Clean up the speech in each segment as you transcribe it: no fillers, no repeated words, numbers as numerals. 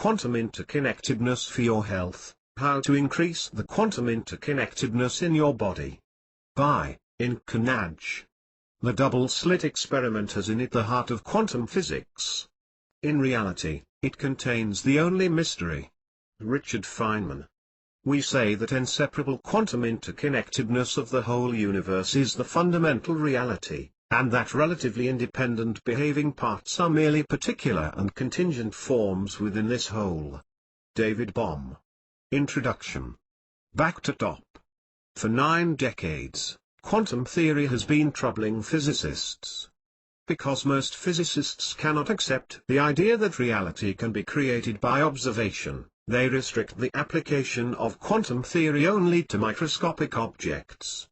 quantum interconnectedness for your health, how to increase the quantum interconnectedness in your body. By Interconnectedness. The double-slit experiment has in it the heart of quantum physics. In reality, it contains the only mystery. Richard Feynman. We say that inseparable quantum interconnectedness of the whole universe is the fundamental reality, and that relatively independent behaving parts are merely particular and contingent forms within this whole. David Bohm. Introduction. Back to top. For 9 decades, quantum theory has been troubling physicists. Because most physicists cannot accept the idea that reality can be created by observation, they restrict the application of quantum theory only to microscopic objects.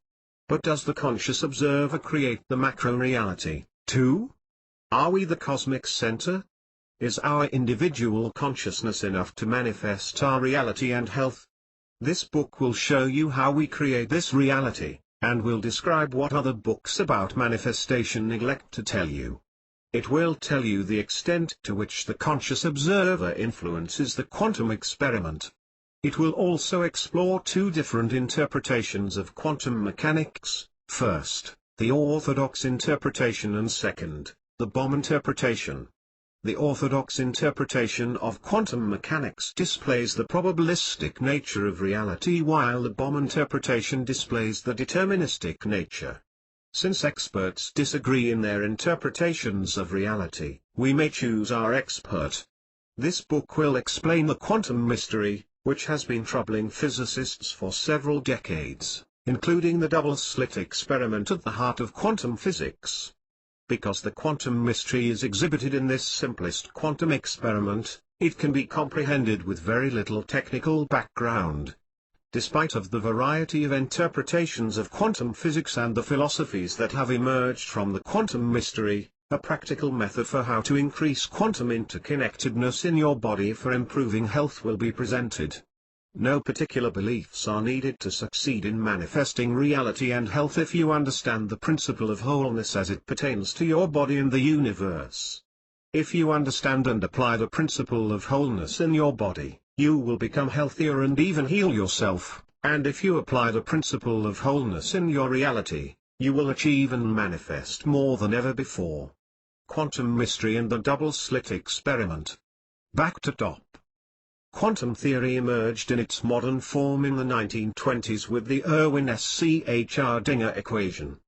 But does the conscious observer create the macro-reality, too? Are we the cosmic center? Is our individual consciousness enough to manifest our reality and health? This book will show you how we create this reality, and will describe what other books about manifestation neglect to tell you. It will tell you the extent to which the conscious observer influences the quantum experiment. It will also explore 2 different interpretations of quantum mechanics: first, the orthodox interpretation, and second, the Bohm interpretation. The orthodox interpretation of quantum mechanics displays the probabilistic nature of reality, while the Bohm interpretation displays the deterministic nature. Since experts disagree in their interpretations of reality, we may choose our expert. This book will explain the quantum mystery, which has been troubling physicists for several decades, including the double-slit experiment at the heart of quantum physics. Because the quantum mystery is exhibited in this simplest quantum experiment, it can be comprehended with very little technical background. Despite of the variety of interpretations of quantum physics and the philosophies that have emerged from the quantum mystery, a practical method for how to increase quantum interconnectedness in your body for improving health will be presented. No particular beliefs are needed to succeed in manifesting reality and health if you understand the principle of wholeness as it pertains to your body and the universe. If you understand and apply the principle of wholeness in your body, you will become healthier and even heal yourself, and if you apply the principle of wholeness in your reality, you will achieve and manifest more than ever before. Quantum mystery and the double-slit experiment. Back to top. Quantum theory emerged in its modern form in the 1920s with the Irwin-Schrödinger equation.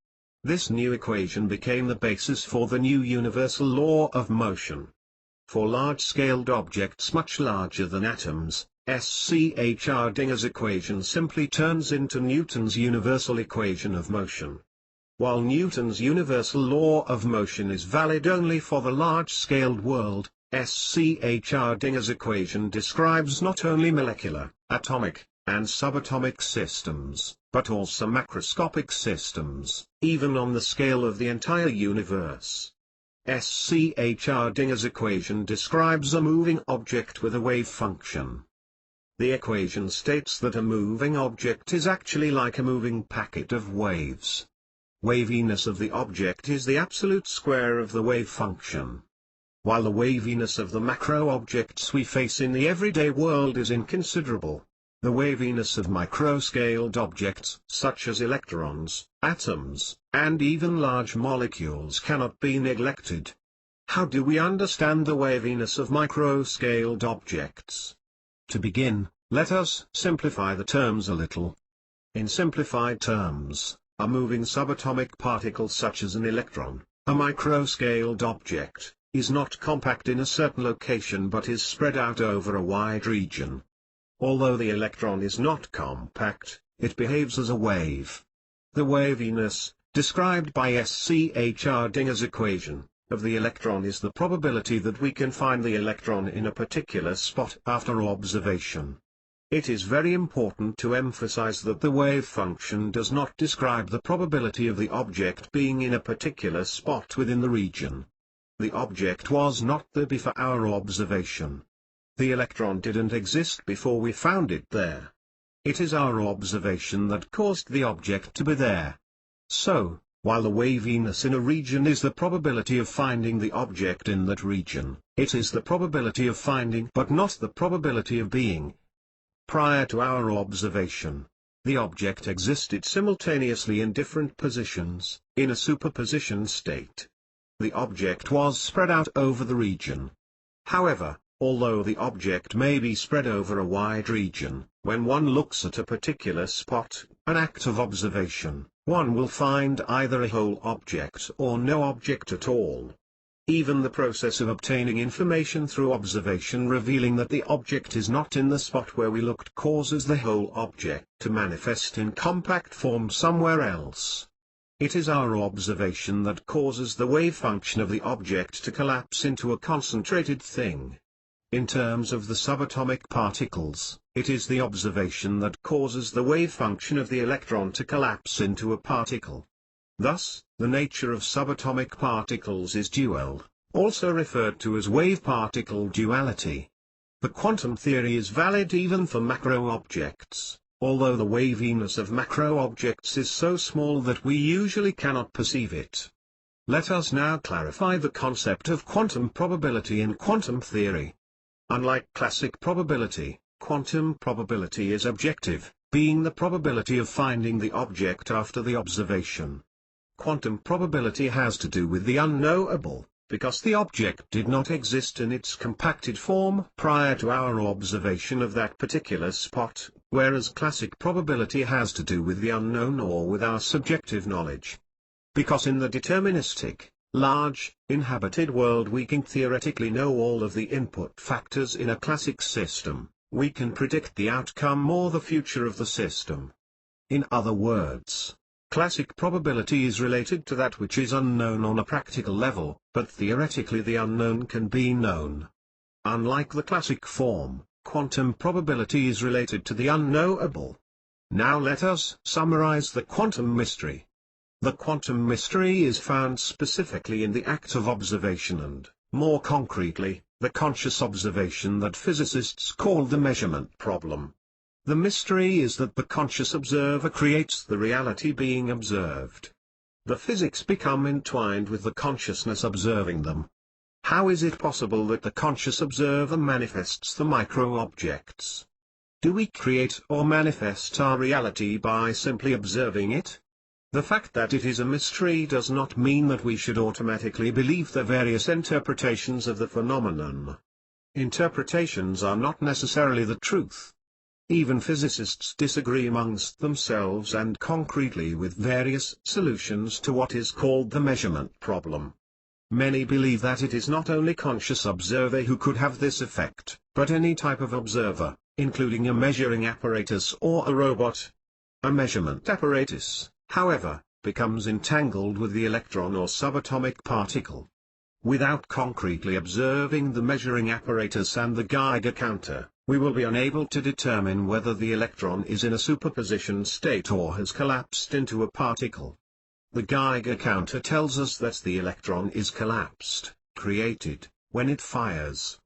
This new equation became the basis for the new universal law of motion. For large-scaled objects much larger than atoms, Schrödinger's equation simply turns into Newton's universal equation of motion. While Newton's universal law of motion is valid only for the large-scaled world, Schrödinger's equation describes not only molecular, atomic, and subatomic systems, but also macroscopic systems, even on the scale of the entire universe. Schrödinger's equation describes a moving object with a wave function. The equation states that a moving object is actually like a moving packet of waves. Waviness of the object is the absolute square of the wave function. While the waviness of the macro-objects we face in the everyday world is inconsiderable, the waviness of microscaled objects such as electrons, atoms, and even large molecules cannot be neglected. How do we understand the waviness of microscaled objects? To begin, let us simplify the terms a little. In simplified terms, a moving subatomic particle such as an electron, a microscaled object, is not compact in a certain location but is spread out over a wide region. Although the electron is not compact, it behaves as a wave. The waviness, described by Schrödinger's equation, of the electron is the probability that we can find the electron in a particular spot after observation. It is very important to emphasize that the wave function does not describe the probability of the object being in a particular spot within the region. The object was not there before our observation. The electron didn't exist before we found it there. It is our observation that caused the object to be there. So, While the waviness in a region is the probability of finding the object in that region, it is the probability of finding but not the probability of being. Prior to our observation, the object existed simultaneously in different positions, in a superposition state. The object was spread out over the region. However, although the object may be spread over a wide region, when one looks at a particular spot, an act of observation, one will find either a whole object or no object at all. Even the process of obtaining information through observation revealing that the object is not in the spot where we looked causes the whole object to manifest in compact form somewhere else. It is our observation that causes the wave function of the object to collapse into a concentrated thing. In terms of the subatomic particles, it is the observation that causes the wave function of the electron to collapse into a particle. Thus, the nature of subatomic particles is dual, also referred to as wave-particle duality. The quantum theory is valid even for macro objects, although the waviness of macro objects is so small that we usually cannot perceive it. Let us now clarify the concept of quantum probability in quantum theory. Unlike classic probability, quantum probability is objective, being the probability of finding the object after the observation. Quantum probability has to do with the unknowable, because the object did not exist in its compacted form prior to our observation of that particular spot, whereas classic probability has to do with the unknown or with our subjective knowledge. Because in the deterministic, large, inhabited world we can theoretically know all of the input factors in a classic system, we can predict the outcome or the future of the system. In other words, classic probability is related to that which is unknown on a practical level, but theoretically the unknown can be known. Unlike the classic form, quantum probability is related to the unknowable. Now let us summarize the quantum mystery. The quantum mystery is found specifically in the act of observation and, more concretely, the conscious observation that physicists call the measurement problem. The mystery is that the conscious observer creates the reality being observed. The physics become entwined with the consciousness observing them. How is it possible that the conscious observer manifests the micro-objects? Do we create or manifest our reality by simply observing it? The fact that it is a mystery does not mean that we should automatically believe the various interpretations of the phenomenon. Interpretations are not necessarily the truth. Even physicists disagree amongst themselves and concretely with various solutions to what is called the measurement problem. Many believe that it is not only conscious observer who could have this effect, but any type of observer, including a measuring apparatus or a robot. A measurement apparatus, however, becomes entangled with the electron or subatomic particle. Without concretely observing the measuring apparatus and the Geiger counter, we will be unable to determine whether the electron is in a superposition state or has collapsed into a particle. The Geiger counter tells us that the electron is collapsed, created, when it fires.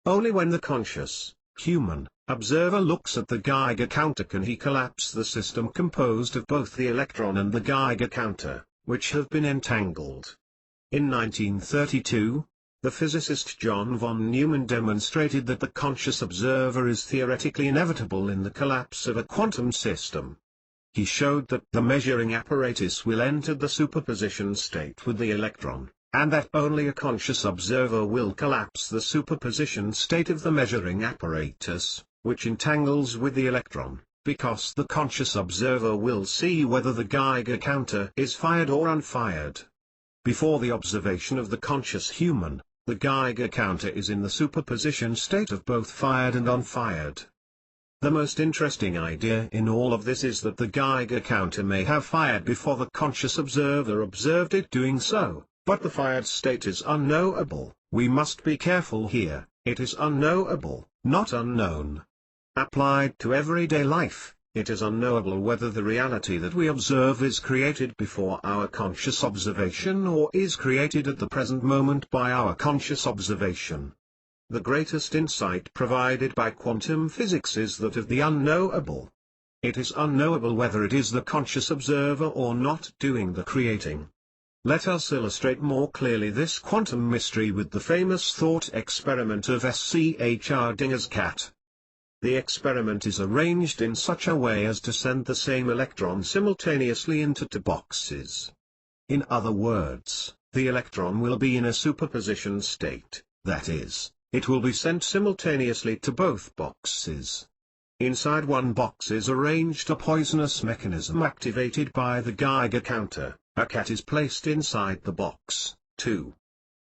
Only when the conscious, human, observer looks at the Geiger counter can he collapse the system composed of both the electron and the Geiger counter, which have been entangled. In 1932, the physicist John von Neumann demonstrated that the conscious observer is theoretically inevitable in the collapse of a quantum system. He showed that the measuring apparatus will enter the superposition state with the electron, and that only a conscious observer will collapse the superposition state of the measuring apparatus, which entangles with the electron, because the conscious observer will see whether the Geiger counter is fired or unfired. Before the observation of the conscious human, the Geiger counter is in the superposition state of both fired and unfired. The most interesting idea in all of this is that the Geiger counter may have fired before the conscious observer observed it doing so, but the fired state is unknowable. We must be careful here, it is unknowable, not unknown. Applied to everyday life, it is unknowable whether the reality that we observe is created before our conscious observation or is created at the present moment by our conscious observation. The greatest insight provided by quantum physics is that of the unknowable. It is unknowable whether it is the conscious observer or not doing the creating. Let us illustrate more clearly this quantum mystery with the famous thought experiment of Schrodinger's cat. The experiment is arranged in such a way as to send the same electron simultaneously into two boxes. In other words, the electron will be in a superposition state, that is, it will be sent simultaneously to both boxes. Inside one box is arranged a poisonous mechanism activated by the Geiger counter. A cat is placed inside the box, too.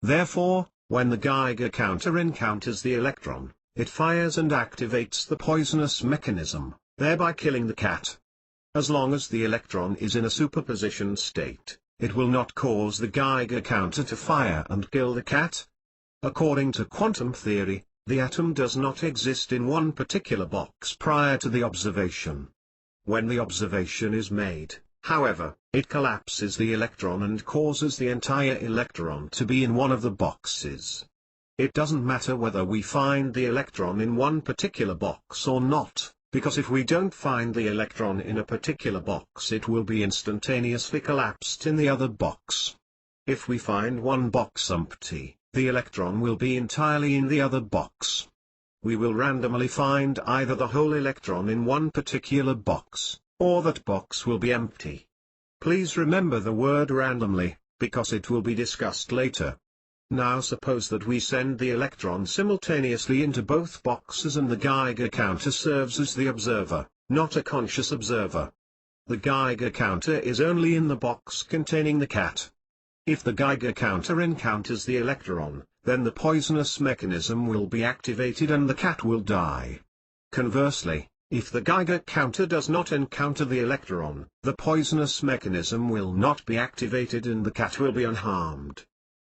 Therefore, when the Geiger counter encounters the electron, it fires and activates the poisonous mechanism, thereby killing the cat. As long as the electron is in a superposition state, it will not cause the Geiger counter to fire and kill the cat. According to quantum theory, the atom does not exist in one particular box prior to the observation. When the observation is made, however, it collapses the electron and causes the entire electron to be in one of the boxes. It doesn't matter whether we find the electron in one particular box or not, because if we don't find the electron in a particular box it will be instantaneously collapsed in the other box. If we find one box empty, the electron will be entirely in the other box. We will randomly find either the whole electron in one particular box, or that box will be empty. Please remember the word randomly, because it will be discussed later. Now suppose that we send the electron simultaneously into both boxes and the Geiger counter serves as the observer, not a conscious observer. The Geiger counter is only in the box containing the cat. If the Geiger counter encounters the electron, then the poisonous mechanism will be activated and the cat will die. Conversely, if the Geiger counter does not encounter the electron, the poisonous mechanism will not be activated and the cat will be unharmed.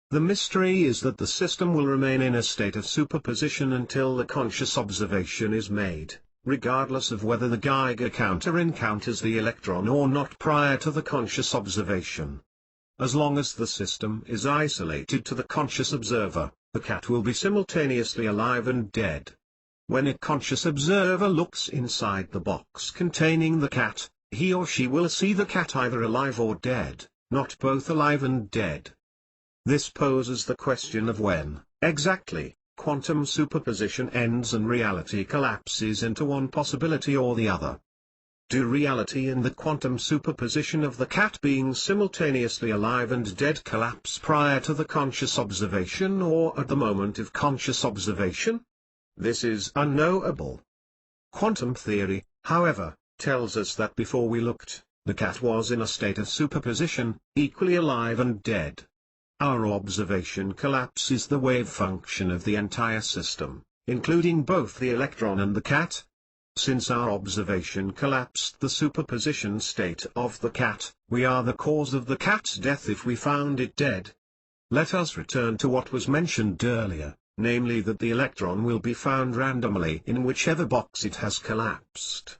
The mystery is that the system will remain in a state of superposition until the conscious observation is made, regardless of whether the Geiger counter encounters the electron or not prior to the conscious observation. As long as the system is isolated to the conscious observer, the cat will be simultaneously alive and dead. When a conscious observer looks inside the box containing the cat, he or she will see the cat either alive or dead, not both alive and dead. This poses the question of when, exactly, quantum superposition ends and reality collapses into one possibility or the other. Do reality and the quantum superposition of the cat being simultaneously alive and dead collapse prior to the conscious observation or at the moment of conscious observation? This is unknowable. Quantum theory, however, tells us that before we looked, the cat was in a state of superposition, equally alive and dead. Our observation collapses the wave function of the entire system, including both the electron and the cat. Since our observation collapsed the superposition state of the cat, we are the cause of the cat's death if we found it dead. Let us return to what was mentioned earlier, namely that the electron will be found randomly in whichever box it has collapsed.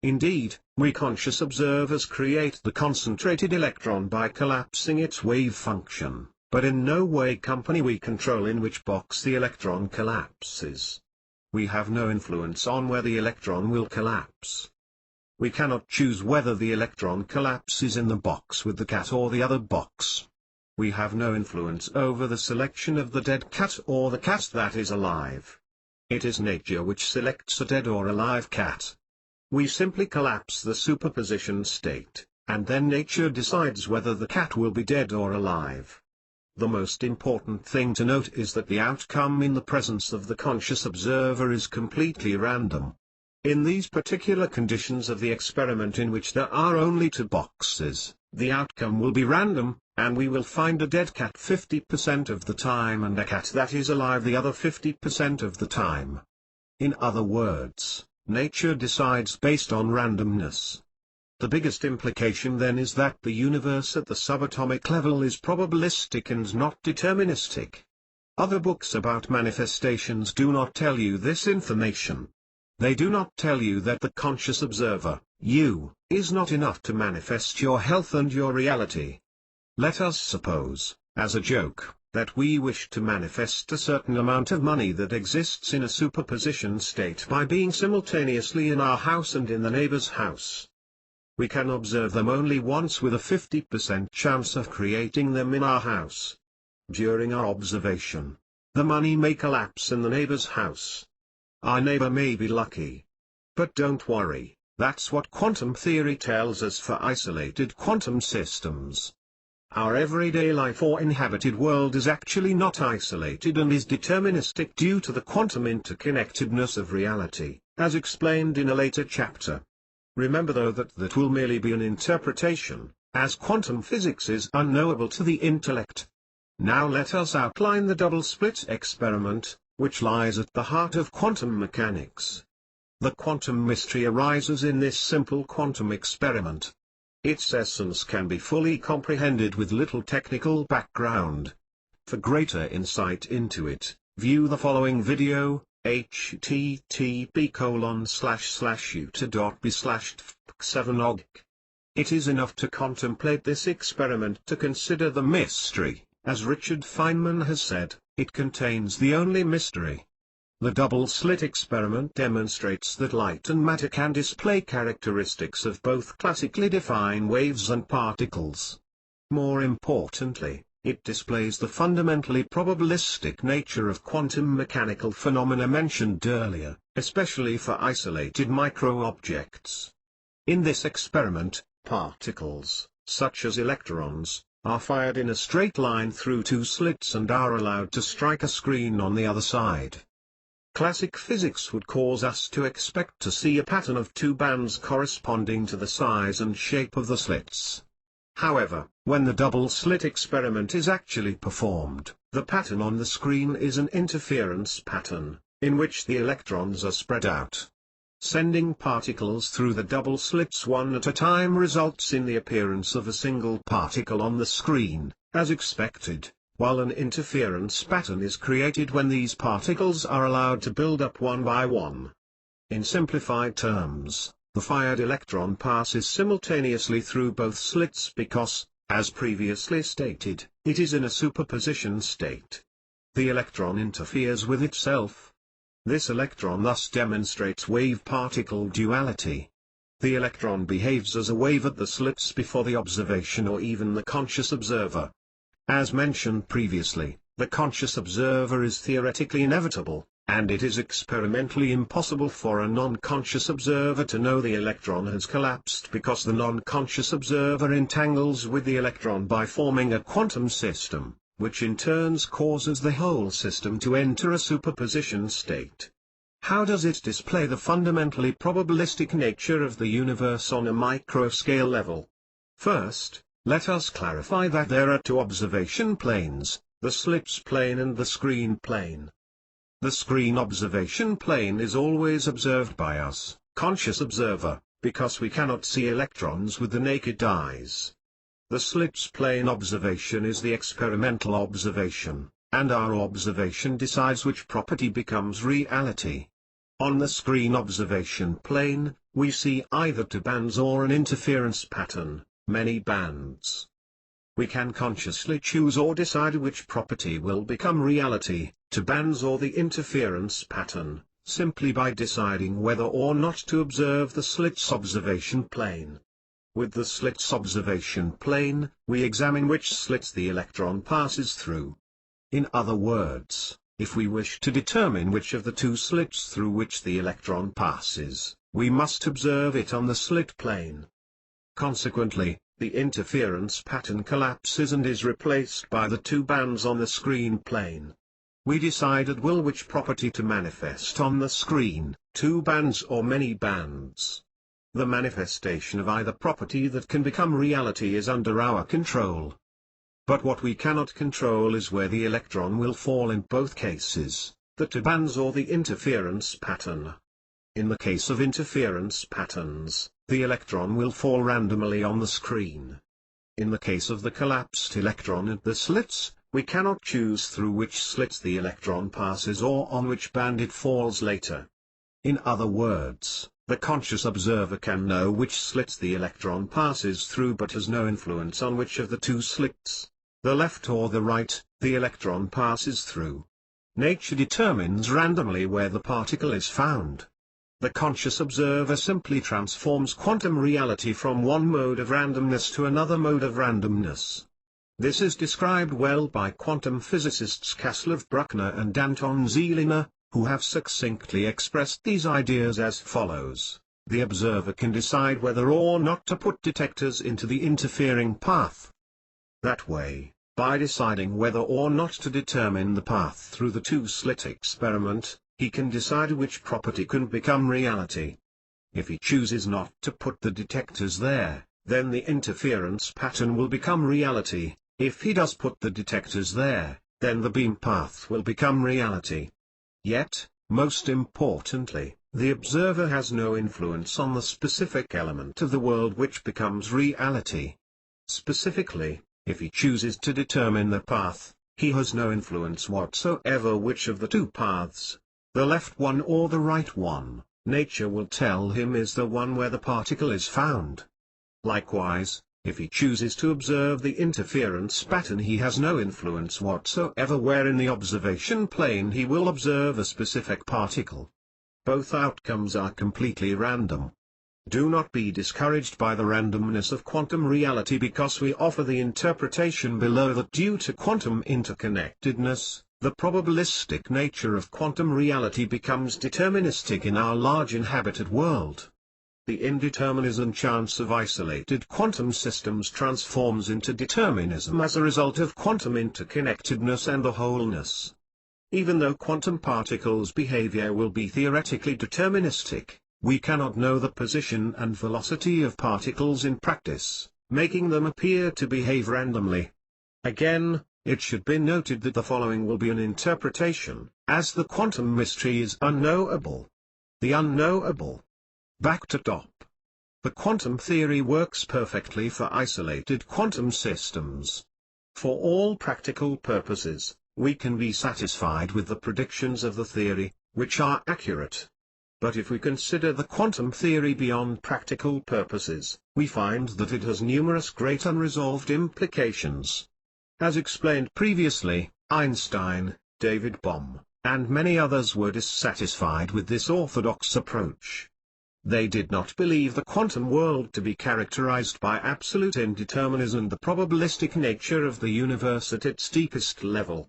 Indeed, we conscious observers create the concentrated electron by collapsing its wave function, but in no way company we control in which box the electron collapses. We have no influence on where the electron will collapse. We cannot choose whether the electron collapses in the box with the cat or the other box. We have no influence over the selection of the dead cat or the cat that is alive. It is nature which selects a dead or alive cat. We simply collapse the superposition state, and then nature decides whether the cat will be dead or alive. The most important thing to note is that the outcome in the presence of the conscious observer is completely random. In these particular conditions of the experiment in which there are only two boxes, the outcome will be random, and we will find a dead cat 50% of the time and a cat that is alive the other 50% of the time. In other words, nature decides based on randomness. The biggest implication then is that the universe at the subatomic level is probabilistic and not deterministic. Other books about manifestations do not tell you this information. They do not tell you that the conscious observer, you, is not enough to manifest your health and your reality. Let us suppose, as a joke, that we wish to manifest a certain amount of money that exists in a superposition state by being simultaneously in our house and in the neighbor's house. We can observe them only once with a 50% chance of creating them in our house. During our observation, the money may collapse in the neighbor's house. Our neighbor may be lucky. But don't worry, that's what quantum theory tells us for isolated quantum systems. Our everyday life or inhabited world is actually not isolated and is deterministic due to the quantum interconnectedness of reality, as explained in a later chapter. Remember though that will merely be an interpretation, as quantum physics is unknowable to the intellect. Now let us outline the double-slit experiment, which lies at the heart of quantum mechanics. The quantum mystery arises in this simple quantum experiment. Its essence can be fully comprehended with little technical background. For greater insight into it, view the following video, http://uta.b/tfp7og. It is enough to contemplate this experiment to consider the mystery. As Richard Feynman has said, it contains the only mystery. The double-slit experiment demonstrates that light and matter can display characteristics of both classically defined waves and particles. More importantly, it displays the fundamentally probabilistic nature of quantum mechanical phenomena mentioned earlier, especially for isolated micro-objects. In this experiment, particles, such as electrons, are fired in a straight line through two slits and are allowed to strike a screen on the other side. Classic physics would cause us to expect to see a pattern of two bands corresponding to the size and shape of the slits. However, when the double-slit experiment is actually performed, the pattern on the screen is an interference pattern, in which the electrons are spread out. Sending particles through the double slits one at a time results in the appearance of a single particle on the screen, as expected, while an interference pattern is created when these particles are allowed to build up one by one. In simplified terms, the fired electron passes simultaneously through both slits because, as previously stated, it is in a superposition state. The electron interferes with itself. This electron thus demonstrates wave-particle duality. The electron behaves as a wave at the slits before the observation or even the conscious observer. As mentioned previously, the conscious observer is theoretically inevitable, and it is experimentally impossible for a non-conscious observer to know the electron has collapsed because the non-conscious observer entangles with the electron by forming a quantum system, which in turn causes the whole system to enter a superposition state. How does it display the fundamentally probabilistic nature of the universe on a microscale level? First, let us clarify that there are two observation planes, the slits plane and the screen plane. The screen observation plane is always observed by us, conscious observer, because we cannot see electrons with the naked eyes. The slits plane observation is the experimental observation, and our observation decides which property becomes reality. On the screen observation plane, we see either two bands or an interference pattern, many bands. We can consciously choose or decide which property will become reality, two bands or the interference pattern, simply by deciding whether or not to observe the slits observation plane. With the slits observation plane, we examine which slits the electron passes through. In other words, if we wish to determine which of the two slits through which the electron passes, we must observe it on the slit plane. Consequently, the interference pattern collapses and is replaced by the two bands on the screen plane. We decide at will which property to manifest on the screen, two bands or many bands. The manifestation of either property that can become reality is under our control. But what we cannot control is where the electron will fall in both cases, the two bands or the interference pattern. In the case of interference patterns, the electron will fall randomly on the screen. In the case of the collapsed electron at the slits, we cannot choose through which slits the electron passes or on which band it falls later. In other words, the conscious observer can know which slits the electron passes through but has no influence on which of the two slits, the left or the right, the electron passes through. Nature determines randomly where the particle is found. The conscious observer simply transforms quantum reality from one mode of randomness to another mode of randomness. This is described well by quantum physicists Kaslev Bruckner and Anton Zeilinger, who have succinctly expressed these ideas as follows: the observer can decide whether or not to put detectors into the interfering path. That way, by deciding whether or not to determine the path through the two-slit experiment, he can decide which property can become reality. If he chooses not to put the detectors there, then the interference pattern will become reality. If he does put the detectors there, then the beam path will become reality. Yet, most importantly, the observer has no influence on the specific element of the world which becomes reality. Specifically, if he chooses to determine the path, he has no influence whatsoever which of the two paths, the left one or the right one, nature will tell him is the one where the particle is found. Likewise, if he chooses to observe the interference pattern, he has no influence whatsoever where in the observation plane he will observe a specific particle. Both outcomes are completely random. Do not be discouraged by the randomness of quantum reality because we offer the interpretation below that due to quantum interconnectedness, the probabilistic nature of quantum reality becomes deterministic in our large inhabited world. The indeterminism chance of isolated quantum systems transforms into determinism as a result of quantum interconnectedness and the wholeness. Even though quantum particles' behavior will be theoretically deterministic, we cannot know the position and velocity of particles in practice, making them appear to behave randomly. Again, it should be noted that the following will be an interpretation, as the quantum mystery is unknowable. The unknowable. Back to top. The quantum theory works perfectly for isolated quantum systems. For all practical purposes, we can be satisfied with the predictions of the theory, which are accurate. But if we consider the quantum theory beyond practical purposes, we find that it has numerous great unresolved implications. As explained previously, Einstein, David Bohm, and many others were dissatisfied with this orthodox approach. They did not believe the quantum world to be characterized by absolute indeterminism and the probabilistic nature of the universe at its deepest level.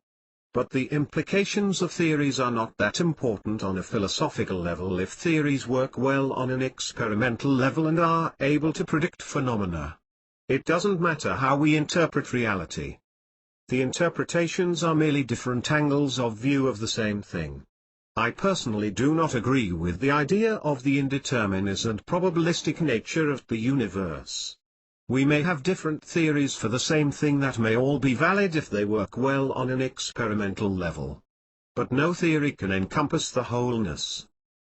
But the implications of theories are not that important on a philosophical level if theories work well on an experimental level and are able to predict phenomena. It doesn't matter how we interpret reality. The interpretations are merely different angles of view of the same thing. I personally do not agree with the idea of the indeterminism and probabilistic nature of the universe. We may have different theories for the same thing that may all be valid if they work well on an experimental level. But no theory can encompass the wholeness.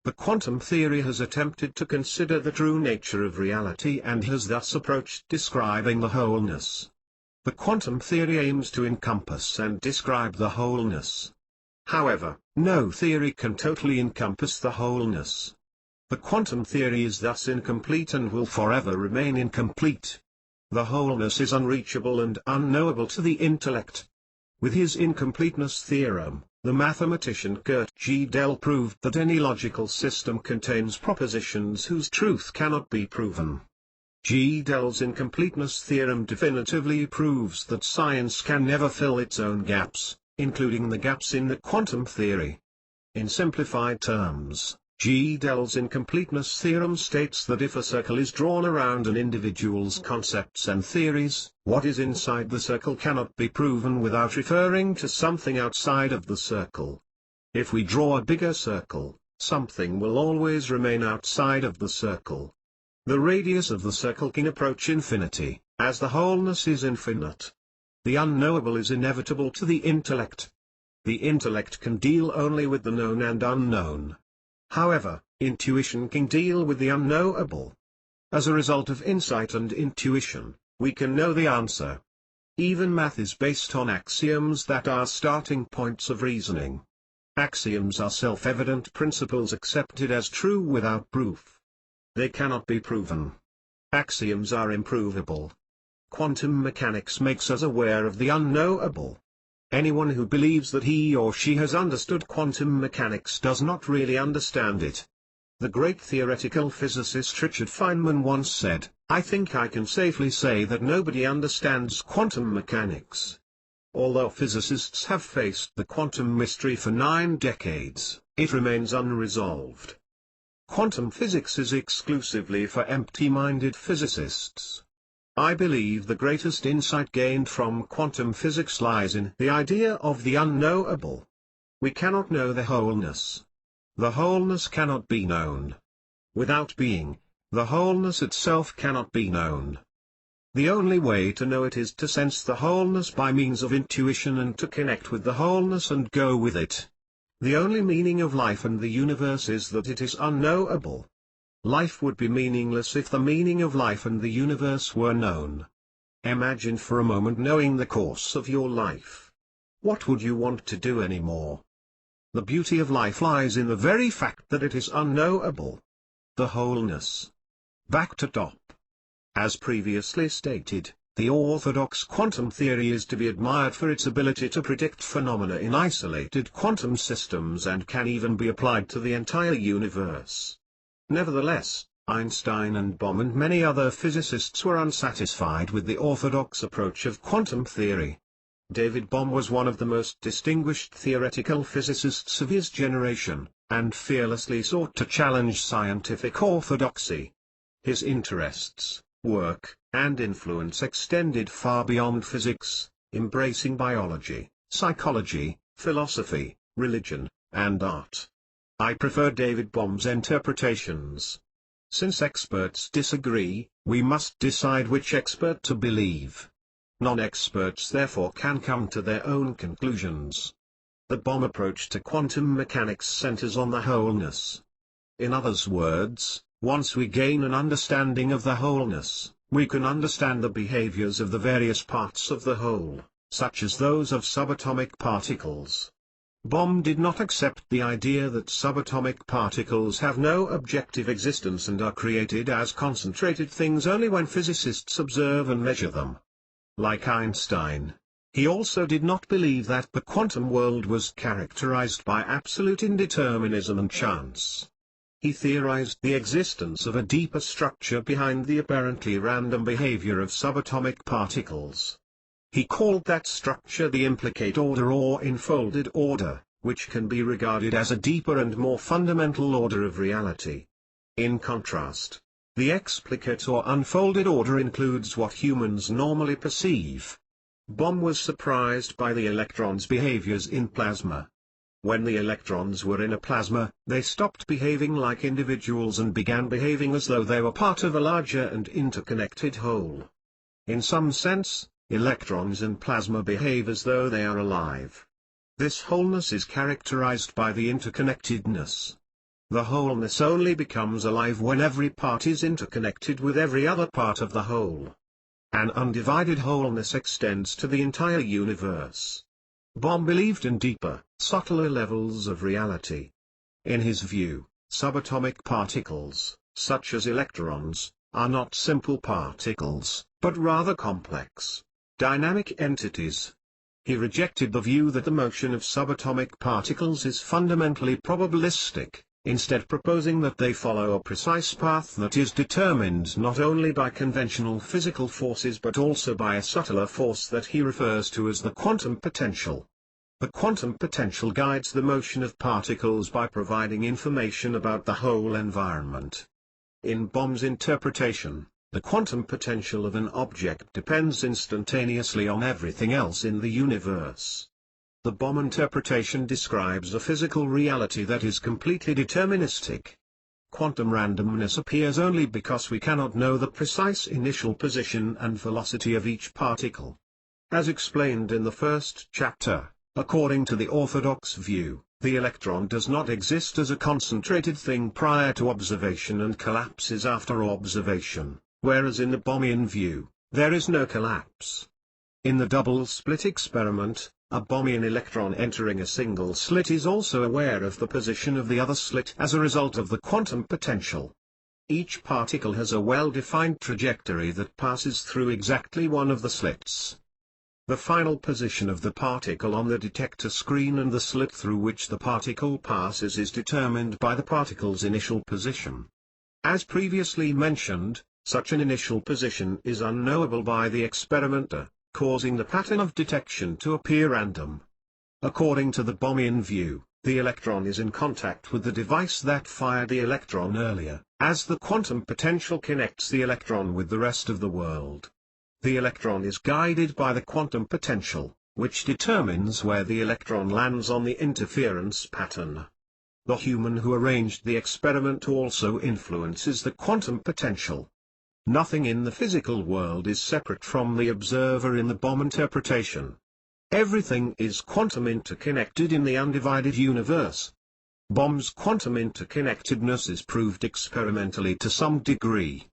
The quantum theory has attempted to consider the true nature of reality and has thus approached describing the wholeness. The quantum theory aims to encompass and describe the wholeness. However, no theory can totally encompass the wholeness. The quantum theory is thus incomplete and will forever remain incomplete. The wholeness is unreachable and unknowable to the intellect. With his incompleteness theorem, the mathematician Kurt Gödel proved that any logical system contains propositions whose truth cannot be proven. Gödel's incompleteness theorem definitively proves that science can never fill its own gaps, including the gaps in the quantum theory. In simplified terms, Gödel's incompleteness theorem states that if a circle is drawn around an individual's concepts and theories, what is inside the circle cannot be proven without referring to something outside of the circle. If we draw a bigger circle, something will always remain outside of the circle. The radius of the circle can approach infinity, as the wholeness is infinite. The unknowable is inevitable to the intellect. The intellect can deal only with the known and unknown. However, intuition can deal with the unknowable. As a result of insight and intuition, we can know the answer. Even math is based on axioms that are starting points of reasoning. Axioms are self-evident principles accepted as true without proof. They cannot be proven. Axioms are improvable. Quantum mechanics makes us aware of the unknowable. Anyone who believes that he or she has understood quantum mechanics does not really understand it. The great theoretical physicist Richard Feynman once said, "I think I can safely say that nobody understands quantum mechanics." Although physicists have faced the quantum mystery for 9 decades, it remains unresolved. Quantum physics is exclusively for empty-minded physicists. I believe the greatest insight gained from quantum physics lies in the idea of the unknowable. We cannot know the wholeness. The wholeness cannot be known. Without being, the wholeness itself cannot be known. The only way to know it is to sense the wholeness by means of intuition and to connect with the wholeness and go with it. The only meaning of life and the universe is that it is unknowable. Life would be meaningless if the meaning of life and the universe were known. Imagine for a moment knowing the course of your life. What would you want to do anymore? The beauty of life lies in the very fact that it is unknowable. The wholeness. Back to top. As previously stated, the orthodox quantum theory is to be admired for its ability to predict phenomena in isolated quantum systems and can even be applied to the entire universe. Nevertheless, Einstein and Bohm and many other physicists were unsatisfied with the orthodox approach of quantum theory. David Bohm was one of the most distinguished theoretical physicists of his generation, and fearlessly sought to challenge scientific orthodoxy. His interests, work, and influence extended far beyond physics, embracing biology, psychology, philosophy, religion, and art. I prefer David Bohm's interpretations. Since experts disagree, we must decide which expert to believe. Non-experts therefore can come to their own conclusions. The Bohm approach to quantum mechanics centers on the wholeness. In other words, once we gain an understanding of the wholeness, we can understand the behaviors of the various parts of the whole, such as those of subatomic particles. Bohm did not accept the idea that subatomic particles have no objective existence and are created as concentrated things only when physicists observe and measure them. Like Einstein, he also did not believe that the quantum world was characterized by absolute indeterminism and chance. He theorized the existence of a deeper structure behind the apparently random behavior of subatomic particles. He called that structure the implicate order or enfolded order, which can be regarded as a deeper and more fundamental order of reality. In contrast, the explicate or unfolded order includes what humans normally perceive. Bohm was surprised by the electrons' behaviors in plasma. When the electrons were in a plasma, they stopped behaving like individuals and began behaving as though they were part of a larger and interconnected whole. In some sense, electrons in plasma behave as though they are alive. This wholeness is characterized by the interconnectedness. The wholeness only becomes alive when every part is interconnected with every other part of the whole. An undivided wholeness extends to the entire universe. Bohm believed in deeper, subtler levels of reality. In his view, subatomic particles, such as electrons, are not simple particles, but rather complex, dynamic entities. He rejected the view that the motion of subatomic particles is fundamentally probabilistic, instead proposing that they follow a precise path that is determined not only by conventional physical forces but also by a subtler force that he refers to as the quantum potential. The quantum potential guides the motion of particles by providing information about the whole environment. In Bohm's interpretation, the quantum potential of an object depends instantaneously on everything else in the universe. The Bohm interpretation describes a physical reality that is completely deterministic. Quantum randomness appears only because we cannot know the precise initial position and velocity of each particle. As explained in the first chapter, according to the orthodox view, the electron does not exist as a concentrated thing prior to observation and collapses after observation, whereas in the Bohmian view, there is no collapse. In the double-slit experiment, a Bohmian electron entering a single slit is also aware of the position of the other slit as a result of the quantum potential. Each particle has a well-defined trajectory that passes through exactly one of the slits. The final position of the particle on the detector screen and the slit through which the particle passes is determined by the particle's initial position. As previously mentioned, such an initial position is unknowable by the experimenter, causing the pattern of detection to appear random. According to the Bohmian view, the electron is in contact with the device that fired the electron earlier, as the quantum potential connects the electron with the rest of the world. The electron is guided by the quantum potential, which determines where the electron lands on the interference pattern. The human who arranged the experiment also influences the quantum potential. Nothing in the physical world is separate from the observer in the Bohm interpretation. Everything is quantum interconnected in the undivided universe. Bohm's quantum interconnectedness is proved experimentally to some degree.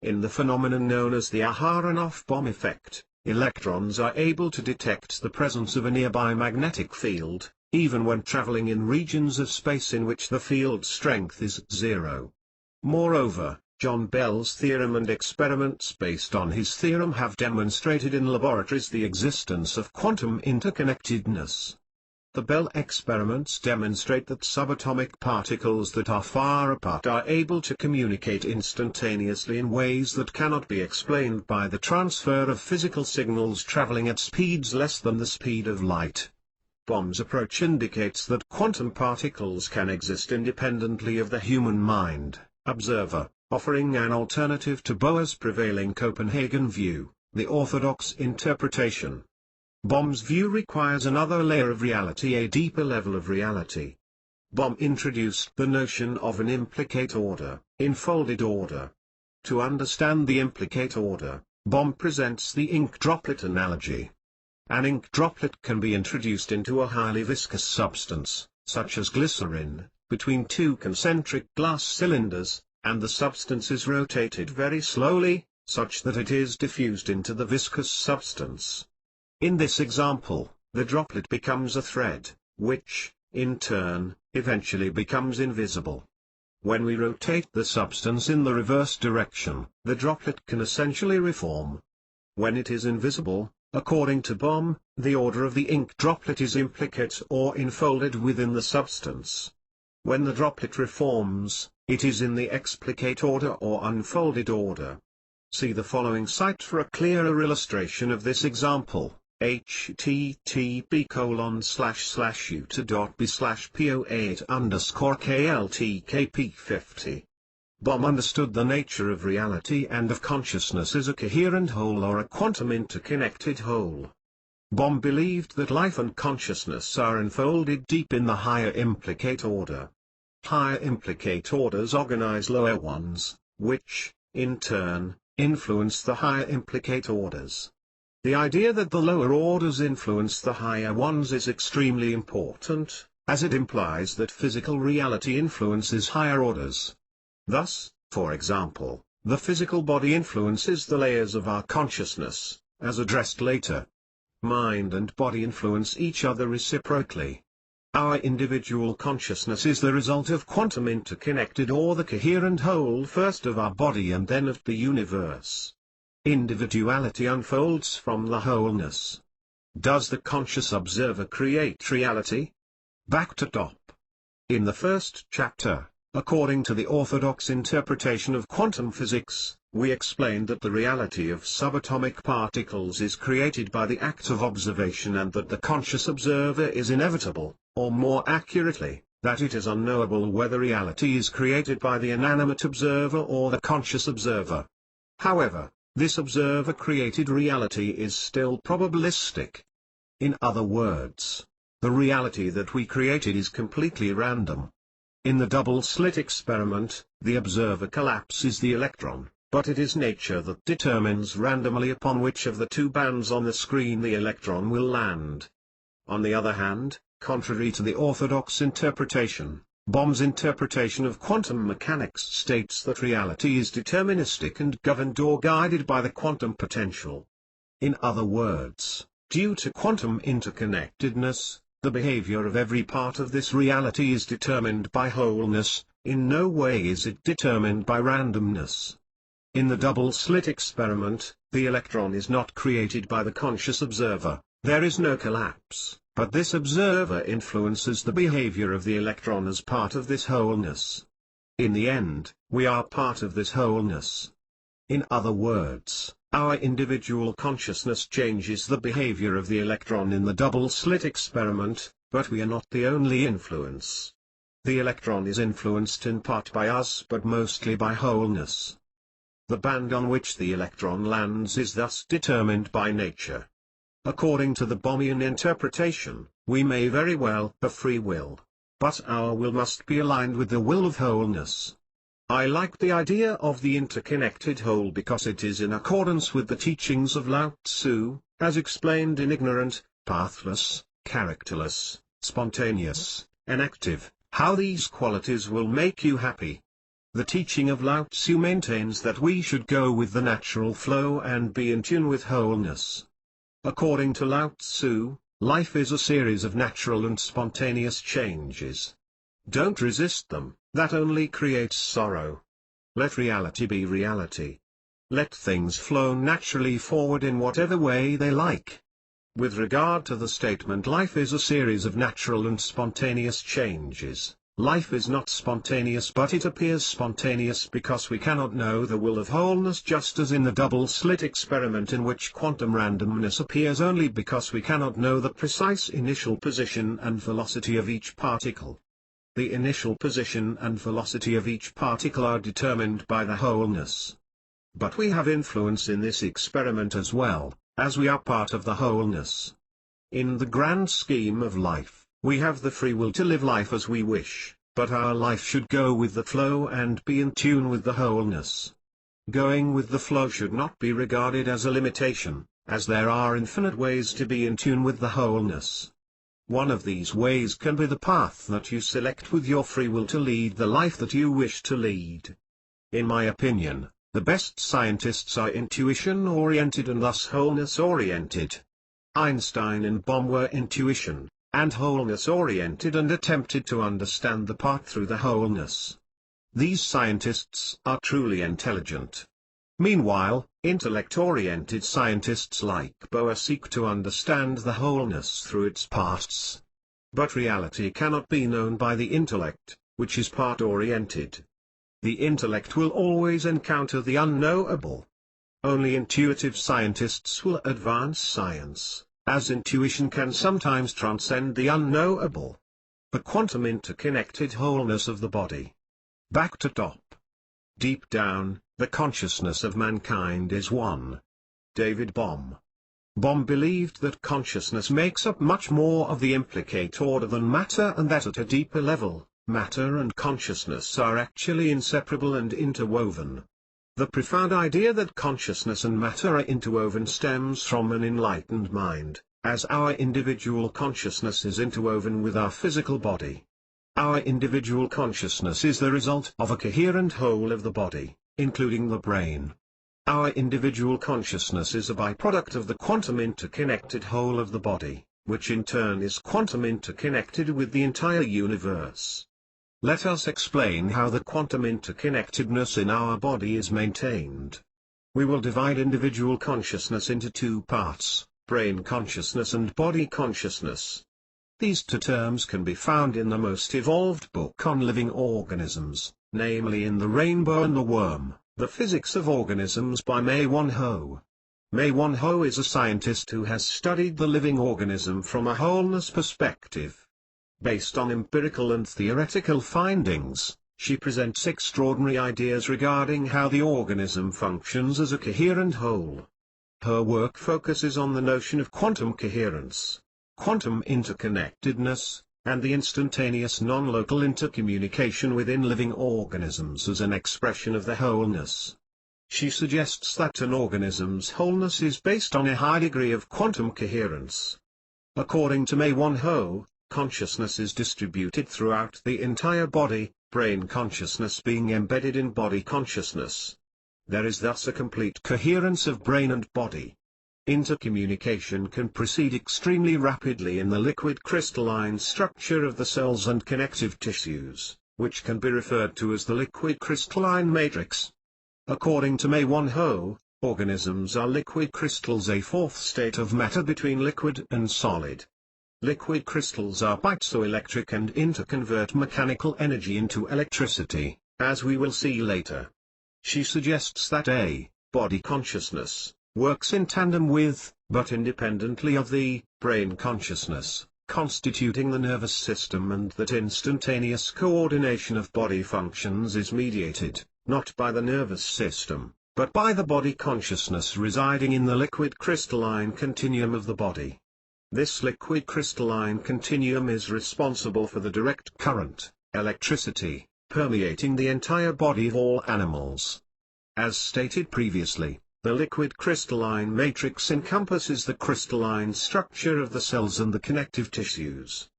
In the phenomenon known as the Aharonov-Bohm effect, electrons are able to detect the presence of a nearby magnetic field, even when traveling in regions of space in which the field strength is zero. Moreover, John Bell's theorem and experiments based on his theorem have demonstrated in laboratories the existence of quantum interconnectedness. The Bell experiments demonstrate that subatomic particles that are far apart are able to communicate instantaneously in ways that cannot be explained by the transfer of physical signals traveling at speeds less than the speed of light. Bohm's approach indicates that quantum particles can exist independently of the human mind, observer, offering an alternative to Bohr's prevailing Copenhagen view, the orthodox interpretation. Bohm's view requires another layer of reality, a deeper level of reality. Bohm introduced the notion of an implicate order, enfolded order. To understand the implicate order, Bohm presents the ink droplet analogy. An ink droplet can be introduced into a highly viscous substance, such as glycerin, between two concentric glass cylinders, and the substance is rotated very slowly, such that it is diffused into the viscous substance. In this example, the droplet becomes a thread, which, in turn, eventually becomes invisible. When we rotate the substance in the reverse direction, the droplet can essentially reform. When it is invisible, according to Bohm, the order of the ink droplet is implicate or enfolded within the substance. When the droplet reforms, it is in the explicate order or unfolded order. See the following site for a clearer illustration of this example. http://u2.b/po8_kltkp50. Bohm understood the nature of reality and of consciousness as a coherent whole or a quantum interconnected whole. Bohm believed that life and consciousness are enfolded deep in the higher implicate order. Higher implicate orders organize lower ones, which, in turn, influence the higher implicate orders. The idea that the lower orders influence the higher ones is extremely important, as it implies that physical reality influences higher orders. Thus, for example, the physical body influences the layers of our consciousness, as addressed later. Mind and body influence each other reciprocally. Our individual consciousness is the result of quantum interconnected or the coherent whole first of our body and then of the universe. Individuality unfolds from the wholeness. Does the conscious observer create reality? Back to top. In the first chapter, according to the orthodox interpretation of quantum physics, we explained that the reality of subatomic particles is created by the act of observation and that the conscious observer is inevitable, or more accurately, that it is unknowable whether reality is created by the inanimate observer or the conscious observer. However, this observer-created reality is still probabilistic. In other words, the reality that we created is completely random. In the double-slit experiment, the observer collapses the electron, but it is nature that determines randomly upon which of the two bands on the screen the electron will land. On the other hand, contrary to the orthodox interpretation, Bohm's interpretation of quantum mechanics states that reality is deterministic and governed or guided by the quantum potential. In other words, due to quantum interconnectedness, the behavior of every part of this reality is determined by wholeness, in no way is it determined by randomness. In the double-slit experiment, the electron is not created by the conscious observer, there is no collapse, but this observer influences the behavior of the electron as part of this wholeness. In the end, we are part of this wholeness. In other words, our individual consciousness changes the behavior of the electron in the double-slit experiment, but we are not the only influence. The electron is influenced in part by us but mostly by wholeness. The band on which the electron lands is thus determined by nature. According to the Bohmian interpretation, we may very well have free will, but our will must be aligned with the will of wholeness. I like the idea of the interconnected whole because it is in accordance with the teachings of Lao Tzu, as explained in Ignorant, Pathless, Characterless, Spontaneous, and Active, how these qualities will make you happy. The teaching of Lao Tzu maintains that we should go with the natural flow and be in tune with wholeness. According to Lao Tzu, life is a series of natural and spontaneous changes. Don't resist them, that only creates sorrow. Let reality be reality. Let things flow naturally forward in whatever way they like. With regard to the statement life is a series of natural and spontaneous changes, life is not spontaneous but it appears spontaneous because we cannot know the will of wholeness, just as in the double-slit experiment in which quantum randomness appears only because we cannot know the precise initial position and velocity of each particle. The initial position and velocity of each particle are determined by the wholeness. But we have influence in this experiment as well, as we are part of the wholeness. In the grand scheme of life, we have the free will to live life as we wish, but our life should go with the flow and be in tune with the wholeness. Going with the flow should not be regarded as a limitation, as there are infinite ways to be in tune with the wholeness. One of these ways can be the path that you select with your free will to lead the life that you wish to lead. In my opinion, the best scientists are intuition-oriented and thus wholeness-oriented. Einstein and Bohm were intuition and wholeness-oriented and attempted to understand the path through the wholeness. These scientists are truly intelligent. Meanwhile, intellect-oriented scientists like Bohr seek to understand the wholeness through its parts. But reality cannot be known by the intellect, which is part-oriented. The intellect will always encounter the unknowable. Only intuitive scientists will advance science, as intuition can sometimes transcend the unknowable. The quantum interconnected wholeness of the body. Back to top. Deep down, the consciousness of mankind is one. David Bohm. Bohm believed that consciousness makes up much more of the implicate order than matter, and that at a deeper level, matter and consciousness are actually inseparable and interwoven. The profound idea that consciousness and matter are interwoven stems from an enlightened mind, as our individual consciousness is interwoven with our physical body. Our individual consciousness is the result of a coherent whole of the body, including the brain. Our individual consciousness is a byproduct of the quantum interconnected whole of the body, which in turn is quantum interconnected with the entire universe. Let us explain how the quantum interconnectedness in our body is maintained. We will divide individual consciousness into two parts, brain consciousness and body consciousness. These two terms can be found in the most evolved book on living organisms, namely in The Rainbow and the Worm, The Physics of Organisms by Mae-Won Ho. Mae-Won Ho is a scientist who has studied the living organism from a wholeness perspective. Based on empirical and theoretical findings, she presents extraordinary ideas regarding how the organism functions as a coherent whole. Her work focuses on the notion of quantum coherence, quantum interconnectedness, and the instantaneous non-local intercommunication within living organisms as an expression of the wholeness. She suggests that an organism's wholeness is based on a high degree of quantum coherence. According to Mae-Won Ho, consciousness is distributed throughout the entire body, brain consciousness being embedded in body consciousness. There is thus a complete coherence of brain and body. Intercommunication can proceed extremely rapidly in the liquid crystalline structure of the cells and connective tissues, which can be referred to as the liquid crystalline matrix. According to Mei Wan Ho, organisms are liquid crystals, a fourth state of matter between liquid and solid. Liquid crystals are piezoelectric and interconvert mechanical energy into electricity, as we will see later. She suggests that a body consciousness works in tandem with, but independently of the, brain consciousness, constituting the nervous system, and that instantaneous coordination of body functions is mediated, not by the nervous system, but by the body consciousness residing in the liquid crystalline continuum of the body. This liquid crystalline continuum is responsible for the direct current, electricity, permeating the entire body of all animals. As stated previously, the liquid crystalline matrix encompasses the crystalline structure of the cells and the connective tissues.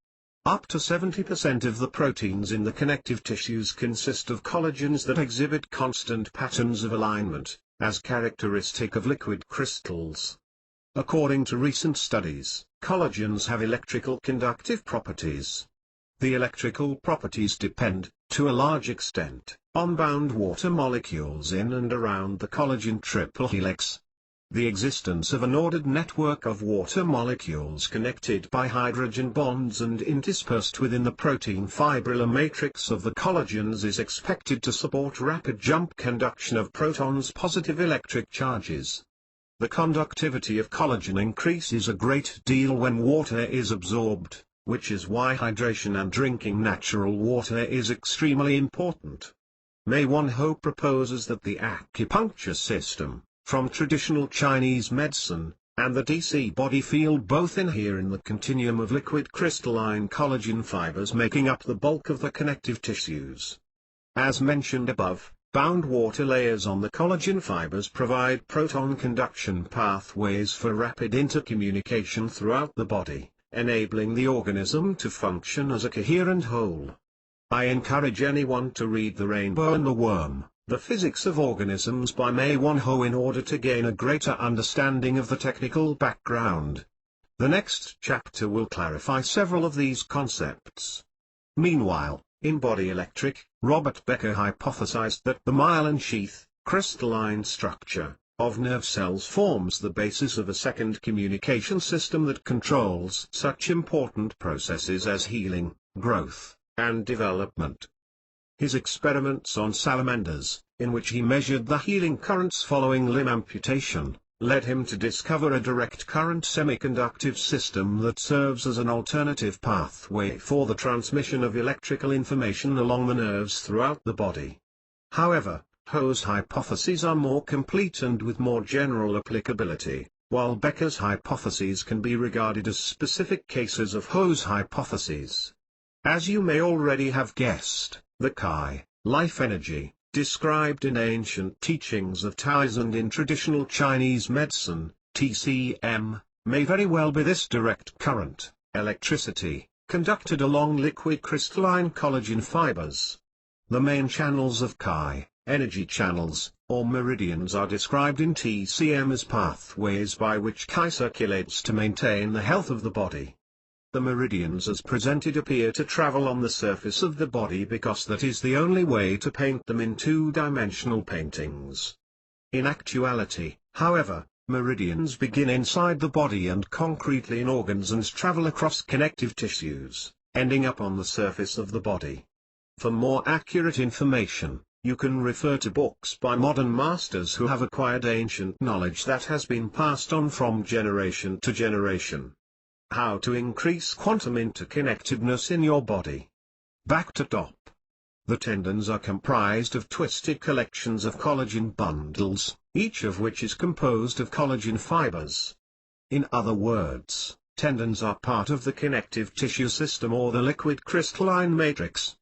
Up to 70% of the proteins in the connective tissues consist of collagens that exhibit constant patterns of alignment, as characteristic of liquid crystals. According to recent studies, collagens have electrical conductive properties. The electrical properties depend, to a large extent, on bound water molecules in and around the collagen triple helix. The existence of an ordered network of water molecules connected by hydrogen bonds and interspersed within the protein fibrillar matrix of the collagens is expected to support rapid jump conduction of protons' positive electric charges. The conductivity of collagen increases a great deal when water is absorbed, which is why hydration and drinking natural water is extremely important. Mei Wan Ho proposes that the acupuncture system, from traditional Chinese medicine, and the DC body field both inhere in the continuum of liquid crystalline collagen fibers making up the bulk of the connective tissues. As mentioned above, bound water layers on the collagen fibers provide proton conduction pathways for rapid intercommunication throughout the body, enabling the organism to function as a coherent whole. I encourage anyone to read The Rainbow and the Worm, The Physics of Organisms by Mei Wan Ho in order to gain a greater understanding of the technical background. The next chapter will clarify several of these concepts. Meanwhile, in Body Electric, Robert Becker hypothesized that the myelin sheath, crystalline structure, of nerve cells forms the basis of a second communication system that controls such important processes as healing, growth, and development. His experiments on salamanders, in which he measured the healing currents following limb amputation, led him to discover a direct current semiconductive system that serves as an alternative pathway for the transmission of electrical information along the nerves throughout the body. However, Ho's hypotheses are more complete and with more general applicability, while Becker's hypotheses can be regarded as specific cases of Ho's hypotheses. As you may already have guessed, the Chi, life energy, described in ancient teachings of Taoism and in traditional Chinese medicine, TCM, may very well be this direct current, electricity, conducted along liquid crystalline collagen fibers. The main channels of Chi, energy channels, or meridians are described in TCM as pathways by which Chi circulates to maintain the health of the body. The meridians as presented appear to travel on the surface of the body because that is the only way to paint them in two-dimensional paintings. In actuality, however, meridians begin inside the body and concretely in organs and travel across connective tissues, ending up on the surface of the body. For more accurate information, you can refer to books by modern masters who have acquired ancient knowledge that has been passed on from generation to generation. How to increase quantum interconnectedness in your body. Back to top. The tendons are comprised of twisted collections of collagen bundles, each of which is composed of collagen fibers. In other words, tendons are part of the connective tissue system or the liquid crystalline matrix.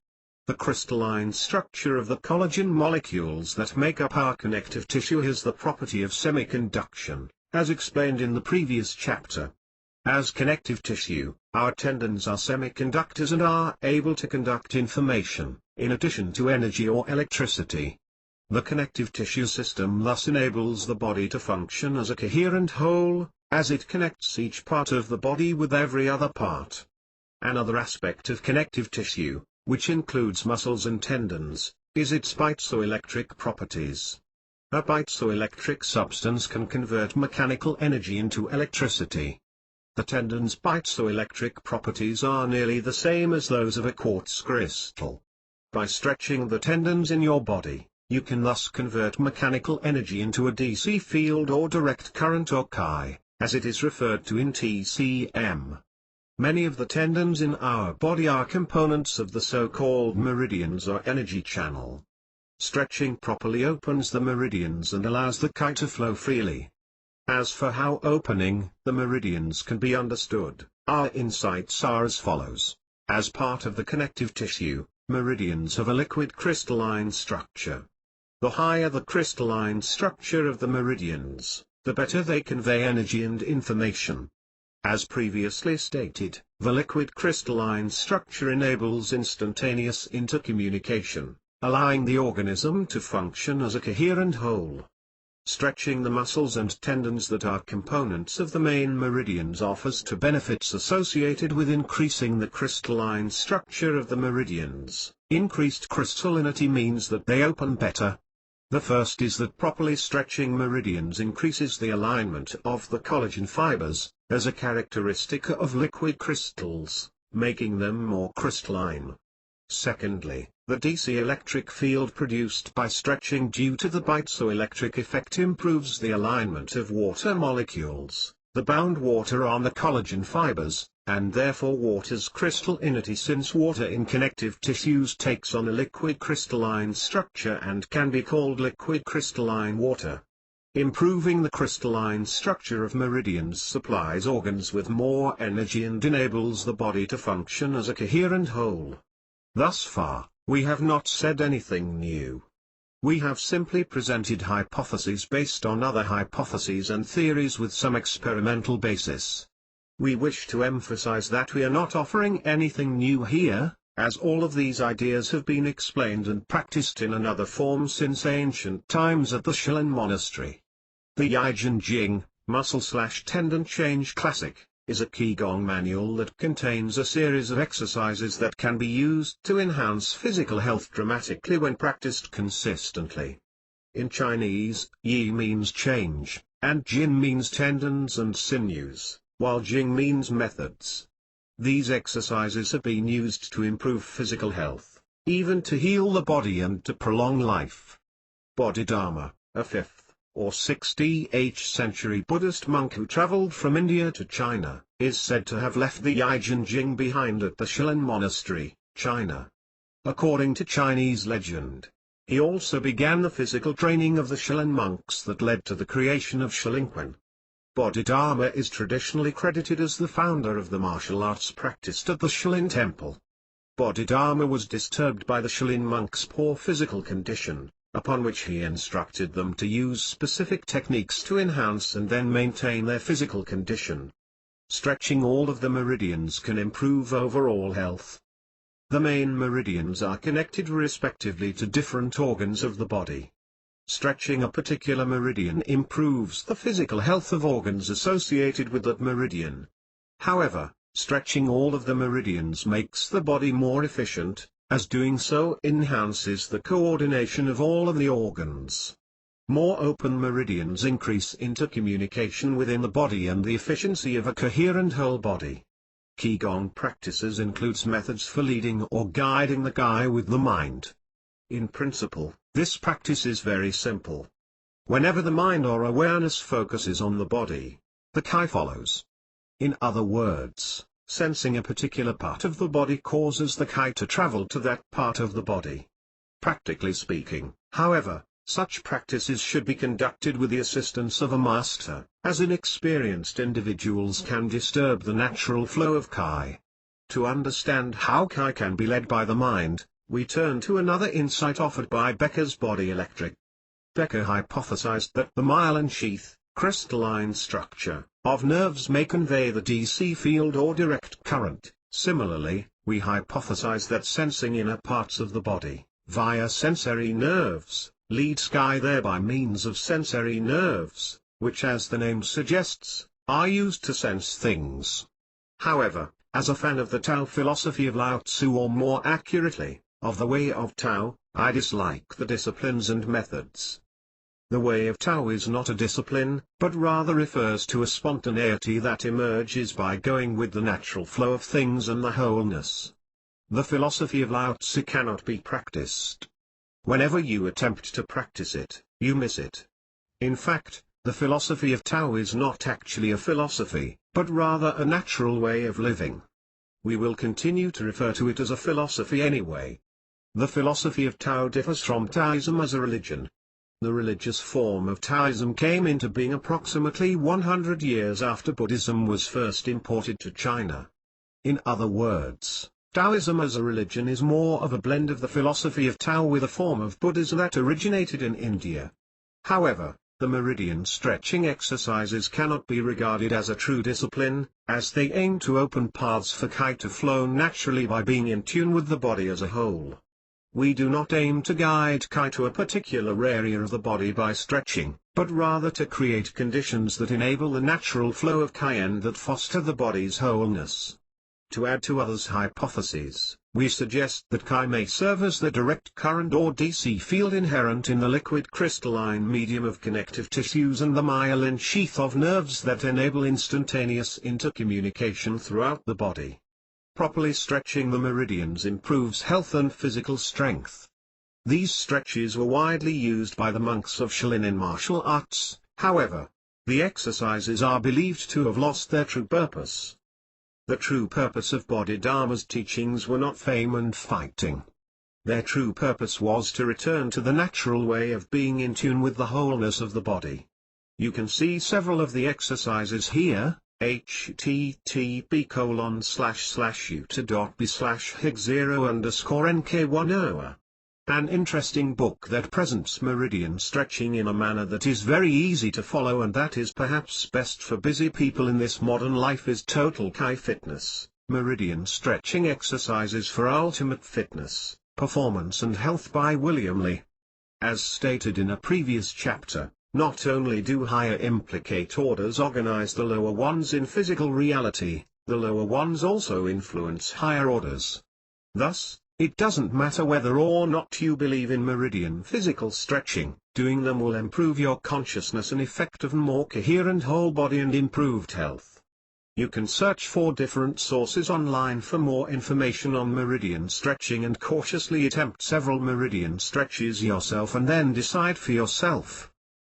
The crystalline structure of the collagen molecules that make up our connective tissue has the property of semiconduction, as explained in the previous chapter. As connective tissue, our tendons are semiconductors and are able to conduct information, in addition to energy or electricity. The connective tissue system thus enables the body to function as a coherent whole, as it connects each part of the body with every other part. Another aspect of connective tissue, which includes muscles and tendons, is its piezoelectric properties. A piezoelectric substance can convert mechanical energy into electricity. The tendon's piezoelectric properties are nearly the same as those of a quartz crystal. By stretching the tendons in your body, you can thus convert mechanical energy into a DC field or direct current, or Chi, as it is referred to in TCM. Many of the tendons in our body are components of the so-called meridians or energy channel. Stretching properly opens the meridians and allows the Chi to flow freely. As for how opening the meridians can be understood, our insights are as follows. As part of the connective tissue, meridians have a liquid crystalline structure. The higher the crystalline structure of the meridians, the better they convey energy and information. As previously stated, the liquid crystalline structure enables instantaneous intercommunication, allowing the organism to function as a coherent whole. Stretching the muscles and tendons that are components of the main meridians offers two benefits associated with increasing the crystalline structure of the meridians. Increased crystallinity means that they open better. The first is that properly stretching meridians increases the alignment of the collagen fibers, as a characteristic of liquid crystals, making them more crystalline. Secondly, the DC electric field produced by stretching due to the piezoelectric effect improves the alignment of water molecules, the bound water on the collagen fibers, and therefore water's crystallinity, since water in connective tissues takes on a liquid crystalline structure and can be called liquid crystalline water. Improving the crystalline structure of meridians supplies organs with more energy and enables the body to function as a coherent whole. Thus far, we have not said anything new. We have simply presented hypotheses based on other hypotheses and theories with some experimental basis. We wish to emphasize that we are not offering anything new here, as all of these ideas have been explained and practiced in another form since ancient times at the Shilin Monastery. The Yijin Jing, Muscle/Tendon Change Classic, is a Qigong manual that contains a series of exercises that can be used to enhance physical health dramatically when practiced consistently. In Chinese, Yi means change, and Jin means tendons and sinews, while Jing means methods. These exercises have been used to improve physical health, even to heal the body and to prolong life. Bodhidharma, a 5th or 6th century Buddhist monk who traveled from India to China, is said to have left the Yijin Jing behind at the Shilin Monastery, China. According to Chinese legend, he also began the physical training of the Shilin monks that led to the creation of Shilinquan. Bodhidharma is traditionally credited as the founder of the martial arts practiced at the Shilin temple. Bodhidharma was disturbed by the Shilin monks' poor physical condition, upon which he instructed them to use specific techniques to enhance and then maintain their physical condition. Stretching all of the meridians can improve overall health. The main meridians are connected respectively to different organs of the body. Stretching a particular meridian improves the physical health of organs associated with that meridian. However, stretching all of the meridians makes the body more efficient, as doing so enhances the coordination of all of the organs. More open meridians increase intercommunication within the body and the efficiency of a coherent whole body. Qigong practices includes methods for leading or guiding the Chi with the mind. In principle, this practice is very simple. Whenever the mind or awareness focuses on the body, the Chi follows. In other words, sensing a particular part of the body causes the Chi to travel to that part of the body. Practically speaking, however, such practices should be conducted with the assistance of a master, as inexperienced individuals can disturb the natural flow of Chi. To understand how Chi can be led by the mind, we turn to another insight offered by Becker's body electric. Becker hypothesized that the myelin sheath, crystalline structure, of nerves may convey the DC field or direct current. Similarly, we hypothesize that sensing inner parts of the body, via sensory nerves, leads Chi there by means of sensory nerves, which as the name suggests, are used to sense things. However, as a fan of the Tao philosophy of Lao Tzu, or more accurately, of the way of Tao, I dislike the disciplines and methods The way of Tao is not a discipline, but rather refers to a spontaneity that emerges by going with the natural flow of things and the wholeness. The philosophy of Lao Tzu cannot be practiced. Whenever you attempt to practice it, you miss it. In fact, the philosophy of Tao is not actually a philosophy, but rather a natural way of living. We will continue to refer to it as a philosophy anyway. The philosophy of Tao differs from Taoism as a religion. The religious form of Taoism came into being approximately 100 years after Buddhism was first imported to China. In other words, Taoism as a religion is more of a blend of the philosophy of Tao with a form of Buddhism that originated in India. However, the meridian stretching exercises cannot be regarded as a true discipline, as they aim to open paths for Kai to flow naturally by being in tune with the body as a whole. We do not aim to guide Kai to a particular area of the body by stretching, but rather to create conditions that enable the natural flow of Kai and that foster the body's wholeness. To add to others' hypotheses, we suggest that Kai may serve as the direct current or DC field inherent in the liquid crystalline medium of connective tissues and the myelin sheath of nerves that enable instantaneous intercommunication throughout the body. Properly stretching the meridians improves health and physical strength. These stretches were widely used by the monks of Shaolin in martial arts, however, the exercises are believed to have lost their true purpose. The true purpose of Bodhidharma's teachings were not fame and fighting. Their true purpose was to return to the natural way of being in tune with the wholeness of the body. You can see several of the exercises here. http://uta.b/hig0_nk10. An interesting book that presents meridian stretching in a manner that is very easy to follow and that is perhaps best for busy people in this modern life is Total Kai Fitness, Meridian Stretching Exercises for Ultimate Fitness, Performance and Health by William Lee. As stated in a previous chapter, not only do higher implicate orders organize the lower ones in physical reality, the lower ones also influence higher orders. Thus, it doesn't matter whether or not you believe in meridian physical stretching, doing them will improve your consciousness and effect of a more coherent whole body and improved health. You can search for different sources online for more information on meridian stretching and cautiously attempt several meridian stretches yourself and then decide for yourself.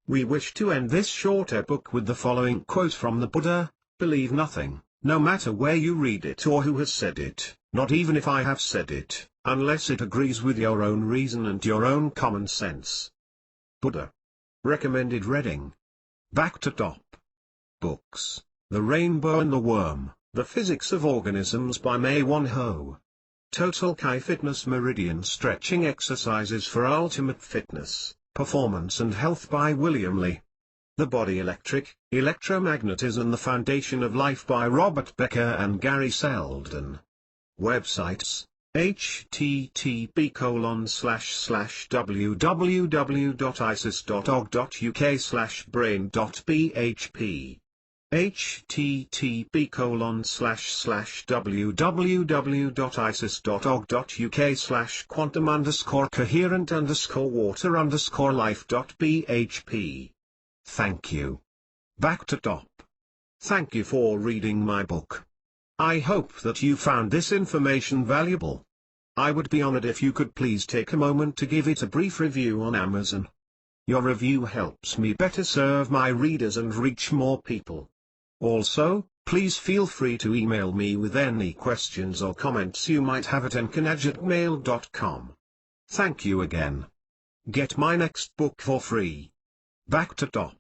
We wish to end this short ebook with the following quote from the Buddha: "Believe nothing, no matter where you read it or who has said it, not even if I have said it, unless it agrees with your own reason and your own common sense." Buddha. Recommended reading. Back to top. Books: The Rainbow and the Worm, The Physics of Organisms by Mei Wan Ho. Total Kai Fitness Meridian Stretching Exercises for Ultimate Fitness, Performance and Health by William Lee. The Body Electric, Electromagnetism and the Foundation of Life by Robert Becker and Gary Selden. Websites: http://www.isis.org.uk/brain.php http://www.isis.org.uk/quantum_coherent_water_life.php. Thank you. Back to top. Thank you for reading my book. I hope that you found this information valuable. I would be honored if you could please take a moment to give it a brief review on Amazon. Your review helps me better serve my readers and reach more people. Also, please feel free to email me with any questions or comments you might have at nknadge@mail.com. Thank you again. Get my next book for free. Back to top.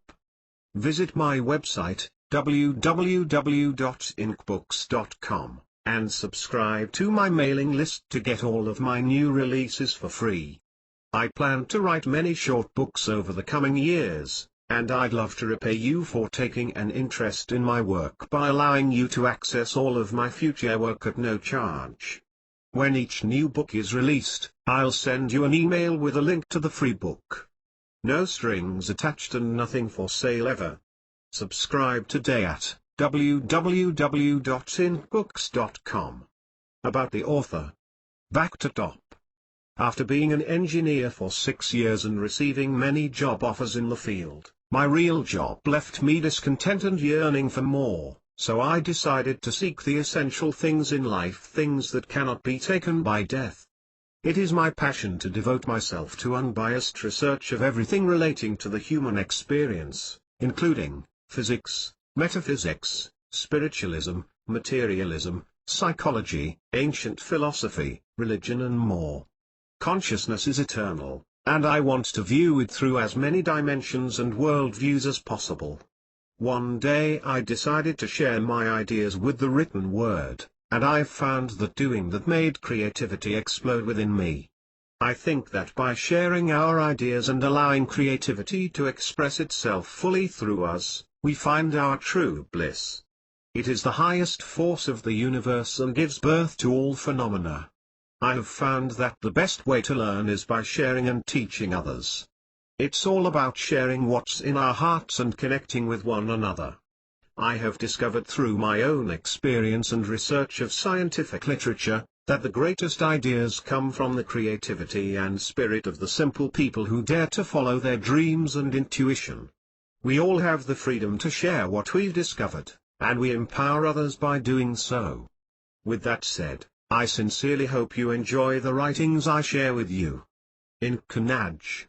Visit my website, www.inkbooks.com, and subscribe to my mailing list to get all of my new releases for free. I plan to write many short books over the coming years, and I'd love to repay you for taking an interest in my work by allowing you to access all of my future work at no charge. When each new book is released, I'll send you an email with a link to the free book. No strings attached and nothing for sale ever. Subscribe today at www.inkbooks.com. About the author. Back to top. After being an engineer for 6 years and receiving many job offers in the field, my real job left me discontent and yearning for more, so I decided to seek the essential things in life, things that cannot be taken by death. It is my passion to devote myself to unbiased research of everything relating to the human experience, including physics, metaphysics, spiritualism, materialism, psychology, ancient philosophy, religion and more. Consciousness is eternal, and I want to view it through as many dimensions and worldviews as possible. One day I decided to share my ideas with the written word, and I've found that doing that made creativity explode within me. I think that by sharing our ideas and allowing creativity to express itself fully through us, we find our true bliss. It is the highest force of the universe and gives birth to all phenomena. I have found that the best way to learn is by sharing and teaching others. It's all about sharing what's in our hearts and connecting with one another. I have discovered through my own experience and research of scientific literature, that the greatest ideas come from the creativity and spirit of the simple people who dare to follow their dreams and intuition. We all have the freedom to share what we've discovered, and we empower others by doing so. With that said, I sincerely hope you enjoy the writings I share with you. Interconnectedness.